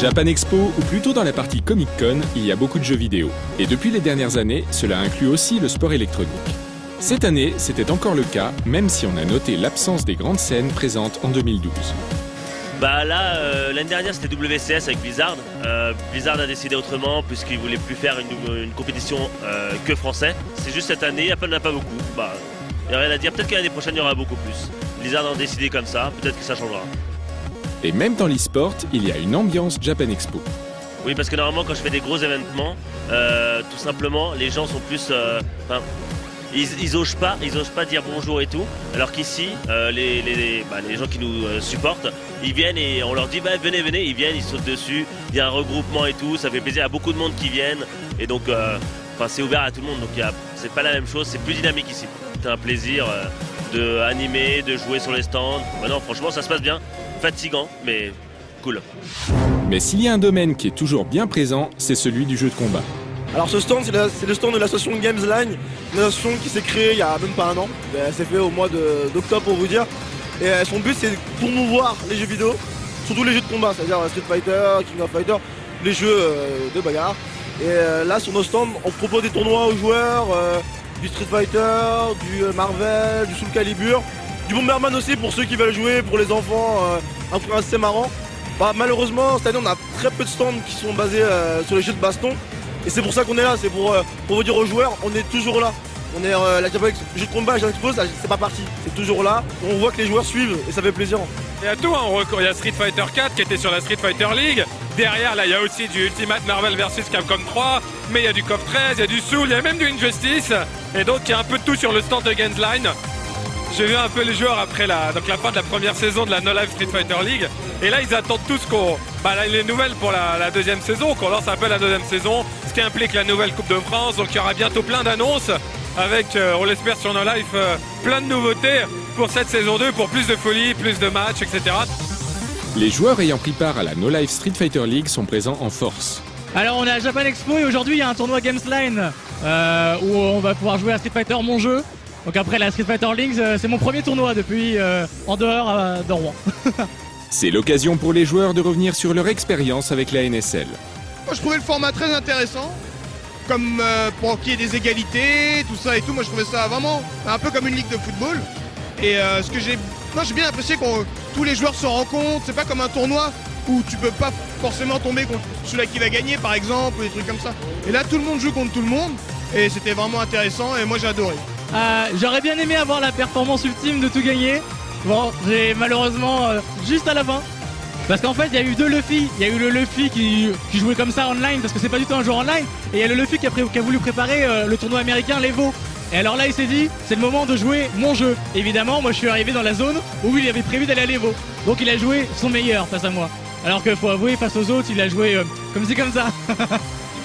Japan Expo, ou plutôt dans la partie Comic Con, il y a beaucoup de jeux vidéo. Et depuis les dernières années, cela inclut aussi le sport électronique. Cette année, c'était encore le cas, même si on a noté l'absence des grandes scènes présentes en 2012. Bah là, l'année dernière c'était WCS avec Blizzard. Blizzard a décidé autrement puisqu'il voulait plus faire une compétition que français. C'est juste cette année, Apple n'a pas beaucoup. Bah, il n'y a rien à dire, peut-être que l'année prochaine il y aura beaucoup plus. Blizzard a décidé comme ça, peut-être que ça changera. Et même dans l'e-sport, il y a une ambiance Japan Expo. Oui, parce que normalement quand je fais des gros événements, tout simplement les gens sont plus... Ils osent pas dire bonjour et tout, alors qu'ici, les gens qui nous supportent, ils viennent et on leur dit venez, ils viennent, ils sautent dessus, il y a un regroupement et tout, ça fait plaisir, il y a beaucoup de monde qui viennent, et donc c'est ouvert à tout le monde, donc c'est pas la même chose, c'est plus dynamique ici. C'est un plaisir d'animer, de jouer sur les stands, non franchement ça se passe bien, fatigant, mais cool. Mais s'il y a un domaine qui est toujours bien présent, c'est celui du jeu de combat. Alors ce stand, c'est le stand de l'association Gamesline, une association qui s'est créée il y a même pas un an. Elle s'est fait au mois d'octobre pour vous dire. Et son but c'est de promouvoir les jeux vidéo, surtout les jeux de combat, c'est-à-dire Street Fighter, King of Fighter, les jeux de bagarre. Et là sur nos stands, on propose des tournois aux joueurs, du Street Fighter, du Marvel, du Soul Calibur, du Bomberman aussi pour ceux qui veulent jouer, pour les enfants, un truc assez marrant. Malheureusement cette année on a très peu de stands qui sont basés sur les jeux de baston. Et c'est pour ça qu'on est là, c'est pour vous dire aux joueurs, on est toujours là. On est la Japan jeu de combat, Expo, c'est pas parti, c'est toujours là. On voit que les joueurs suivent et ça fait plaisir. Il y a tout, il y a Street Fighter 4 qui était sur la Street Fighter League. Derrière, là, il y a aussi du Ultimate Marvel vs Capcom 3. Mais il y a du KOF 13, il y a du Soul, il y a même du Injustice. Et donc, il y a un peu de tout sur le stand de Gamesline. J'ai vu un peu les joueurs après la fin de la première saison de la No Life Street Fighter League. Et là, ils attendent tous les nouvelles pour la deuxième saison, qu'on lance un peu la deuxième saison, ce qui implique la nouvelle Coupe de France. Donc il y aura bientôt plein d'annonces avec, on l'espère sur No Life, plein de nouveautés pour cette saison 2, pour plus de folie, plus de matchs, etc. Les joueurs ayant pris part à la No Life Street Fighter League sont présents en force. Alors on est à Japan Expo et aujourd'hui il y a un tournoi Gamesline où on va pouvoir jouer à Street Fighter mon jeu. Donc après la Street Fighter League, c'est mon premier tournoi depuis en dehors de Rouen. C'est l'occasion pour les joueurs de revenir sur leur expérience avec la NSL. Moi je trouvais le format très intéressant, comme pour qu'il y ait des égalités, tout ça et tout. Moi je trouvais ça vraiment un peu comme une ligue de football. Et moi j'ai bien apprécié que tous les joueurs se rencontrent, c'est pas comme un tournoi où tu peux pas forcément tomber contre celui qui va gagner par exemple, ou des trucs comme ça. Et là tout le monde joue contre tout le monde et c'était vraiment intéressant et moi j'ai adoré. J'aurais bien aimé avoir la performance ultime de tout gagner. Bon, j'ai malheureusement juste à la fin. Parce qu'en fait, il y a eu deux Luffy. Il y a eu le Luffy qui jouait comme ça online, parce que c'est pas du tout un joueur online. Et il y a le Luffy qui a voulu préparer le tournoi américain, l'Evo. Et alors là, il s'est dit, c'est le moment de jouer mon jeu. Évidemment, moi je suis arrivé dans la zone où il avait prévu d'aller à l'Evo. Donc il a joué son meilleur face à moi. Alors qu'il faut avouer, face aux autres, il a joué comme ci, comme ça.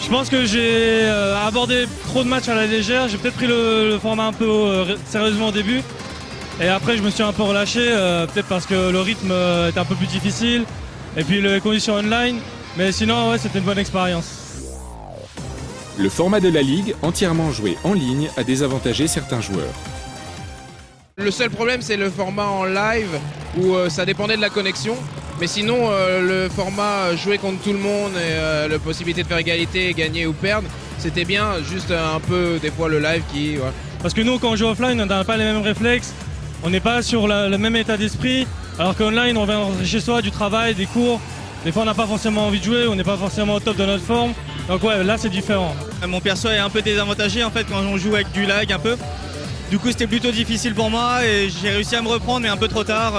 Je pense que j'ai abordé trop de matchs à la légère. J'ai peut-être pris le format un peu sérieusement au début. Et après, je me suis un peu relâché, peut-être parce que le rythme était un peu plus difficile. Et puis les conditions online. Mais sinon, ouais, c'était une bonne expérience. Le format de la Ligue, entièrement joué en ligne, a désavantagé certains joueurs. Le seul problème, c'est le format en live où ça dépendait de la connexion. Mais sinon, le format jouer contre tout le monde et la possibilité de faire égalité, gagner ou perdre, c'était bien. Juste un peu, des fois, le live qui... Ouais. Parce que nous, quand on joue offline, on n'a pas les mêmes réflexes. On n'est pas sur le même état d'esprit. Alors qu'online, on vient rentrer chez soi, du travail, des cours. Des fois, on n'a pas forcément envie de jouer, on n'est pas forcément au top de notre forme. Donc ouais, là, c'est différent. Mon perso est un peu désavantagé en fait quand on joue avec du lag un peu. Du coup, c'était plutôt difficile pour moi et j'ai réussi à me reprendre, mais un peu trop tard.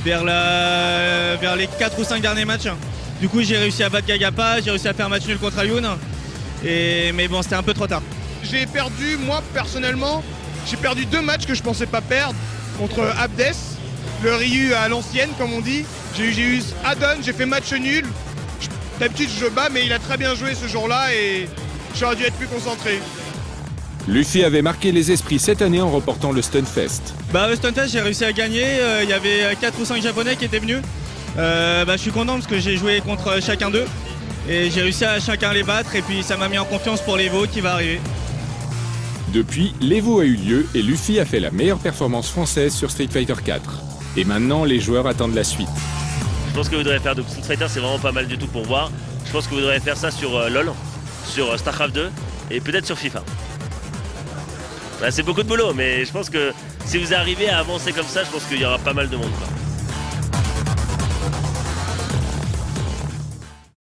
Vers les 4 ou 5 derniers matchs. Du coup, j'ai réussi à battre Gagapa, j'ai réussi à faire match nul contre Ayun. Mais bon, c'était un peu trop tard. J'ai perdu, moi personnellement, j'ai perdu 2 matchs que je pensais pas perdre contre Abdes, le Ryu à l'ancienne comme on dit. J'ai eu Adon, j'ai fait match nul. D'habitude je bats, mais il a très bien joué ce jour-là et j'aurais dû être plus concentré. Luffy avait marqué les esprits cette année en remportant le Stunfest. Le Stunfest, j'ai réussi à gagner. Il y avait 4 ou 5 Japonais qui étaient venus. Je suis content parce que j'ai joué contre chacun d'eux. Et j'ai réussi à chacun les battre. Et puis ça m'a mis en confiance pour l'Evo qui va arriver. Depuis, l'Evo a eu lieu et Luffy a fait la meilleure performance française sur Street Fighter 4. Et maintenant, les joueurs attendent la suite. Je pense que vous devrez faire de Street Fighter, c'est vraiment pas mal du tout pour voir. Je pense que vous devrez faire ça sur LoL, sur StarCraft 2 et peut-être sur FIFA. C'est beaucoup de boulot, mais je pense que si vous arrivez à avancer comme ça, je pense qu'il y aura pas mal de monde, quoi.